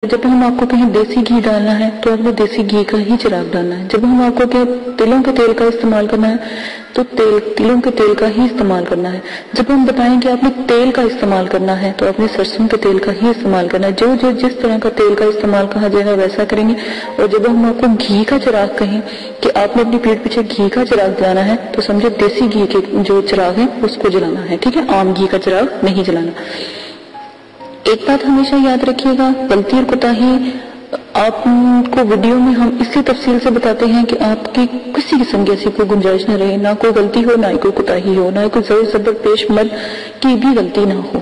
جب ہم آپ کو کہیں دیسی گھی ڈالنا ہے تو آپ نے دیسی گھی کا ہی چراغ ڈالنا ہے. جب ہم آپ کو کہیں تلوں کے تیل کا استعمال کرنا ہے تو تلوں کے تیل کا ہی استعمال کرنا ہے. جب ہم بتائیں کہ آپ نے تیل کا استعمال کرنا ہے تو آپ نے سرسوں کے تیل کا ہی استعمال کرنا ہے. جو جس طرح کا تیل کا استعمال کہا جائے گا ویسا کریں گے. اور جب ہم آپ کو گھی کا چراغ کہیں کہ آپ نے اپنی پیٹھ پیچھے گھی کا چراغ جلانا ہے تو سمجھو دیسی گھی کے جو چراغ ہے اس کو جلانا ہے. ٹھیک ہے، عام گھی کا چراغ نہیں جلانا. ایک بات ہمیشہ یاد رکھیے گا، غلطی اور کوتاہی آپ کو ویڈیو میں ہم اسی تفصیل سے بتاتے ہیں کہ آپ کی کسی قسم کی ایسی کوئی گنجائش نہ رہے، نہ کوئی غلطی ہو، نہ ہی کوئی کوتاہی ہو، نہ کوئی زیر زبر پیش مرد کی بھی غلطی نہ ہو.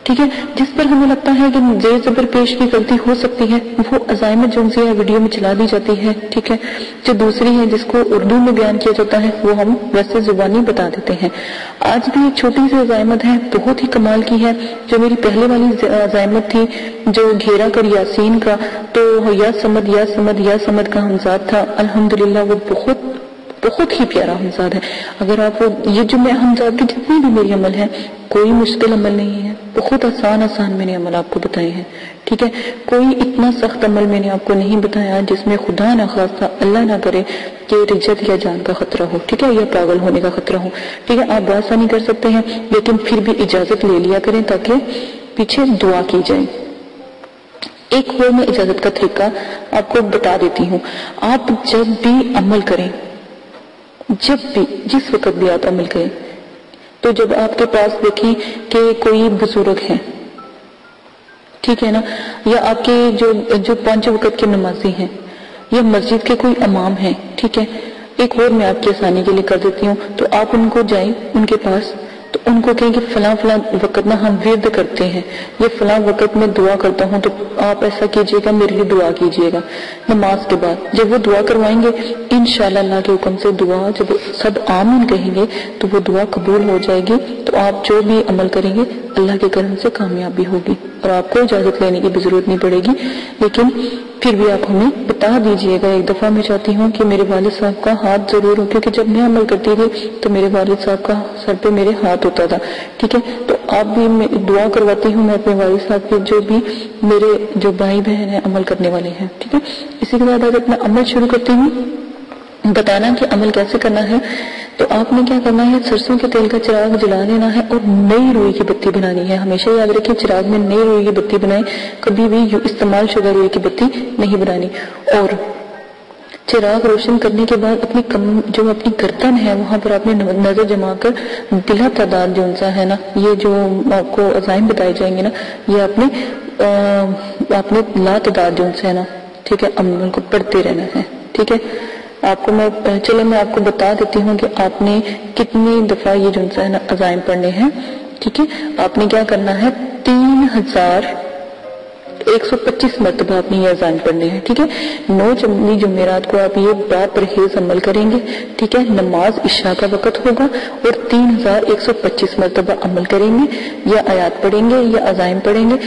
ٹھیک ہے، جس پر ہمیں لگتا ہے کہ زیر زبر پیش کی غلطی ہو سکتی ہے وہ عزائمت جو ان سے ویڈیو میں چلا دی جاتی ہے. ٹھیک ہے، جو دوسری ہے جس کو اردو میں بیان کیا جاتا ہے وہ ہم ویسے زبانی بتا دیتے ہیں. آج بھی ایک چھوٹی سی عزائمت ہے، بہت ہی کمال کی ہے، جو میری پہلے والی عزائمت تھی جو گھیرا کر یاسین کا، تو یا سمد یا سمد یا سمد کا ہمزاد تھا. الحمدللہ وہ بہت ہی پیارا ہمزاد ہے. اگر آپ یہ جو میں ہمزاد کی جتنی بھی میری عمل ہے کوئی مشکل عمل نہیں ہے، بہت آسان میں نے عمل آپ کو بتائے ہیں. ٹھیک ہے، کوئی اتنا سخت عمل میں نے آپ کو نہیں بتایا جس میں خدا نہ خواستہ اللہ نہ کرے کہ رجت یا جان کا خطرہ ہو. ٹھیک ہے، یا پاگل ہونے کا خطرہ ہو. ٹھیک ہے، آپ بات نہیں کر سکتے ہیں لیکن پھر بھی اجازت لے لیا کریں تاکہ پیچھے دعا کی جائے. ایک اور میں اجازت کا طریقہ آپ کو بتا دیتی ہوں. آپ جب بھی عمل کریں، جب بھی جس وقت بھی آپ عمل کریں، تو جب آپ کے پاس دیکھیں کہ کوئی بزرگ ہے، ٹھیک ہے نا، یا آپ کے جو 5 وقت کے نمازی ہیں، یا مسجد کے کوئی امام ہیں، ٹھیک ہے، ایک اور میں آپ کی آسانی کے لیے کر دیتی ہوں. تو آپ ان کو جائیں ان کے پاس، تو ان کو کہیں کہ فلاں وقت نہ ہم ورد کرتے ہیں، یہ فلاں وقت میں دعا کرتا ہوں، تو آپ ایسا کیجئے گا، میرے لیے دعا کیجئے گا. نماز کے بعد جب وہ دعا کروائیں گے انشاءاللہ اللہ کے حکم سے دعا جب سب آمین کہیں گے تو وہ دعا قبول ہو جائے گی. تو آپ جو بھی عمل کریں گے اللہ کے کرم سے کامیابی ہوگی اور آپ کو اجازت لینے کی بھی ضرورت نہیں پڑے گی. لیکن پھر بھی آپ ہمیں بتا دیجئے گا. ایک دفعہ میں چاہتی ہوں کہ میرے والد صاحب کا ہاتھ ضرور ہو، کیونکہ جب میں عمل کرتی تھی تو میرے والد صاحب کا سر پہ میرے ہاتھ ہوتا تھا. ٹھیک ہے، تو آپ بھی دعا کرواتی ہوں میں اپنے والد صاحب کے، جو بھی میرے جو بھائی بہن ہیں عمل کرنے والے ہیں. ٹھیک ہے، اسی کے بعد اپنا عمل شروع کرتی ہوں بتانا کہ عمل کیسے کرنا ہے. تو آپ نے کیا کرنا ہے، سرسوں کے تیل کا چراغ جلا لینا ہے اور نئی روئی کی بتی بنانی ہے. ہمیشہ یاد رکھیں چراغ میں نئی روئی کی بتی بنائیں، کبھی بھی استعمال شدہ روئی کی بتی نہیں بنانی. اور چراغ روشن کرنے کے بعد جو اپنی گردن ہے وہاں پر آپ نے نظر جما کر بلا تعداد جو انسا ہے نا، یہ جو آپ کو عزائم بتائے جائیں گے نا، یہ آپ نے لا تعداد جو انسا ہے نا، ٹھیک ہے، عمل کو پڑھتے رہنا ہے. ٹھیک ہے، آپ کو میں آپ کو بتا دیتی ہوں کہ آپ نے کتنی دفعہ یہ جو انسا ہے نا عزائم پڑھنے ہیں. ٹھیک ہے، آپ نے کیا کرنا ہے، 3125 مرتبہ آپ نے یہ عزائم پڑھنے ہیں. ٹھیک ہے، 9 جمعرات کو آپ یہ با پرہیز عمل کریں گے. ٹھیک ہے، نماز عشاء کا وقت ہوگا اور 3125 مرتبہ عمل کریں گے، یا آیات پڑھیں گے یا عزائم پڑھیں گے.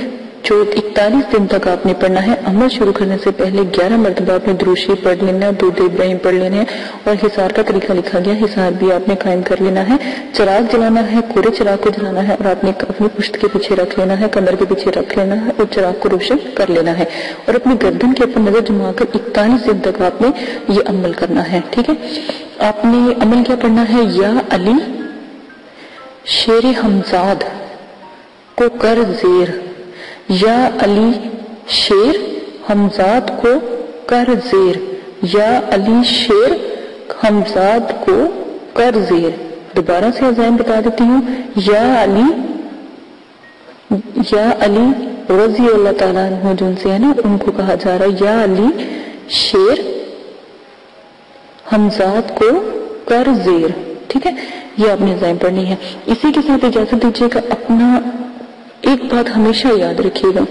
جو 41 دن تک آپ نے پڑھنا ہے. عمل شروع کرنے سے پہلے 11 مرتبہ آپ نے درود شریف پڑھ لینا ہے، درود ابراہیم پڑھ لینا ہے. اور حصار کا طریقہ لکھا گیا، حصار بھی آپ نے قائم کر لینا ہے. چراغ جلانا ہے، پورے چراغ کو جلانا ہے اور آپ نے اپنی پشت کے پیچھے رکھ لینا ہے، کمر کے پیچھے رکھ لینا ہے اور چراغ کو روشن کر لینا ہے. اور اپنی گردن کے اوپر نظر جما کر 41 دن تک آپ نے یہ عمل کرنا ہے. ٹھیک ہے، آپ نے عمل کیا پڑھنا ہے، یا علی شیر حمزاد کو کر زیر، یا علی شیر حمزاد کو کر زیر، یا علی شیر حمزاد کو کر زیر. دوبارہ سے عزائم بتا دیتی ہوں، یا علی رضی اللہ تعالیٰ عنہ جو ان سے ہے نا ان کو کہا جا رہا ہے، یا علی شیر حمزاد کو کر زیر. ٹھیک ہے، یہ آپ نے عزائم پڑھنی ہے. اسی کے ساتھ اجازت دیجیے گا، اپنا ایک بات ہمیشہ یاد رکھیے گا،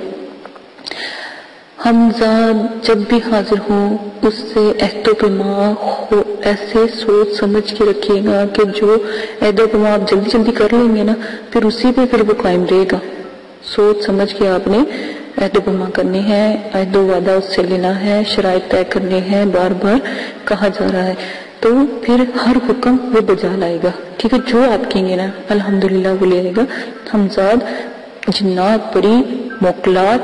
حمزاد جب بھی حاضر ہو اس سے عہد و پیما ایسے سوچ سمجھ کے رکھیے گا کہ جو عہد و پیما آپ جلدی کر لیں گے نا پھر اسی پہ پھر وہ قائم رہے گا. سوچ سمجھ کے آپ نے عہد و پیما کرنی ہے، عہد و وعدہ اس سے لینا ہے، شرائط طے کرنے ہیں، بار بار کہا جا رہا ہے، تو پھر ہر حکم وہ بجا لائے گا. ٹھیک ہے، جو آپ کہیں گے نا الحمدللہ وہ لے لے گا. حمزاد جنات پری موکلات